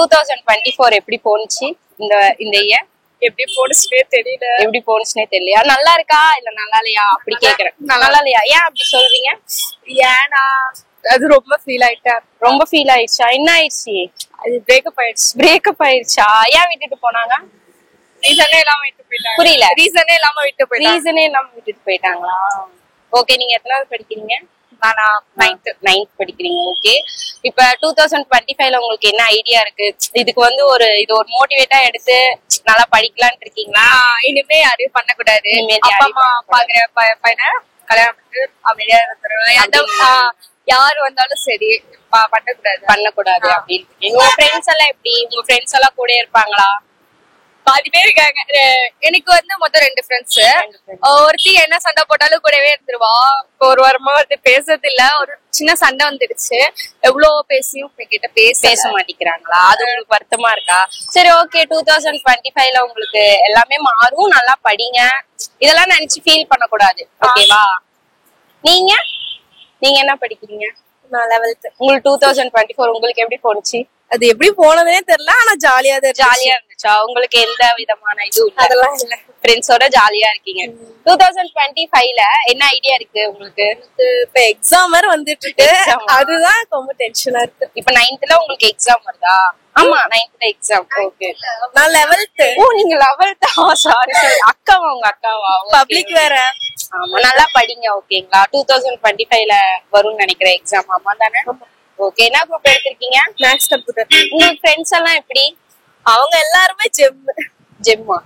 2024 எப்படி போனுச்சு இந்த இயர்? எப்படி போனுச்சுனே தெரியல. எப்படி போனுச்சுனே தெரியலையா? நல்லா இருக்கா இல்ல நல்லா இல்லையா அப்படி கேக்குறேன். நல்லா இல்லையா? ஏன் அப்படி சொல்றீங்க? ஏன்னா அது ரொம்ப ஃபீல் ஆயிட்டேன். ரொம்ப ஃபீல் ஆயிடுச்சா? என்ன ஆயிடுச்சு? அது பிரேக்கப் ஆயிடுச்சு. பிரேக்கப் ஆயிடுச்சா? ஏன் விட்டுட்டு போனாங்க? ரீசனே இல்லாம விட்டு போயிட்டாங்க. புரியல. ரீசனே இல்லாம விட்டு போயிட்டாங்க. ரீசனே இல்லாம விட்டுட்டு போயிட்டாங்களா? ஓகே, நீங்க எத்தனாவது படிக்கிறீங்க? நானா 9th படிக்கிறீங்க. ஓகே, இப்ப 2025ல உங்களுக்கு என்ன ஐடியா இருக்கு? இதுக்கு வந்து இது ஒரு மோட்டிவேட்டா எடுத்து நல்லா படிக்கலாம்னு இருக்கீங்களா? இனிமே யாரையும் பண்ணக்கூடாது. இனிமேல் அப்பா அம்மா பாக்குற பையனை கல்யாணம் பண்ணிட்டு அமைதியா இருந்துருவேன். யாரு வந்தாலும் சரி பண்ணக்கூடாது அப்படின்னு. உங்க ஃப்ரெண்ட்ஸ் எல்லாம் எப்படி? உங்க ஃப்ரெண்ட்ஸ் எல்லாம் கூட இருப்பாங்களா? பாதி பேர் இருக்காங்க. எனக்கு வந்து மொத்தம் 2 ஃப்ரெண்ட்ஸ். ஒருத்தி என்ன சண்டை போட்டாலும் கூடவே இருந்துருவா. ஒரு வாரமா வந்து பேசுறது இல்ல. ஒரு சின்ன சண்டை வந்துடுச்சு. எவ்வளவு பேசியும் கிட்ட பேச மாட்டேங்கிறாங்களா? அது உங்களுக்கு வருத்தமா இருக்கா? சரி, ஓகே, 2025ல உங்களுக்கு எல்லாமே மாறும். நல்லா படிங்க. இதெல்லாம் நினைச்சு ஃபீல் பண்ணக்கூடாது. ஓகேவா? நீங்க என்ன படிக்கிறீங்க? நான் 11th. உங்களுக்கு 2024 உங்களுக்கு எப்படி போனுச்சு? அது எப்படி போனதுனே தெரியல. ஆனா ஜாலியா இருந்துச்சா? உங்களுக்கு எந்த விதமான இதுவும் அதெல்லாம் இல்ல. ஃப்ரெண்ட்ஸோட ஜாலியா இருக்கீங்க. 2025ல என்ன ஐடியா இருக்கு உங்களுக்கு? இப்ப எக்ஸாம் வேற வந்துட்டு இருக்கு. அதுதான் ரொம்ப டென்ஷனா இருக்கு. இப்ப 9th உங்களுக்கு எக்ஸாம் வருதா? ஆமா, 9th எக்ஸாம். ஓகே, நான் 11th. ஓ, நீங்க 11th? சாரி. அக்காவா? உங்க அக்காவா? பப்ளிக் வேற. ஆமா, நல்லா படிங்க. ஓகேங்களா? 2025ல வரும்னு நினைக்கிற எக்ஸாம். ஆமா தானே? ஓகே, என்ன குரூப் எடுத்திருக்கீங்க? Maths computer. உங்களுக்கு ஃப்ரெண்ட்ஸ் எல்லாம் எப்படி? அவங்க எல்லாருமே ஜெம்மா.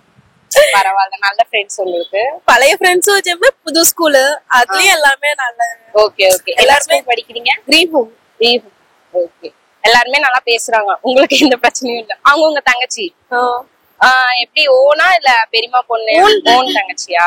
பரவாயில்ல, நல்ல ஃப்ரெண்ட்ஸ் உங்களுக்கு. பழைய ஃப்ரெண்ட்ஸும் ஜெம், புது ஸ்கூலு அதுலயும் எல்லாமே நல்ல. ஓகே, எல்லாருமே படிக்கிறீங்க? Green home. ஓகே, எல்லாருமே நல்லா பேசுறாங்க. உங்களுக்கு எந்த பிரச்சனையும் இல்ல. அவங்க உங்க தங்கச்சி எப்படி? ஓனா இல்ல பெரியமா பொண்ணு? ஓன் தங்கச்சியா?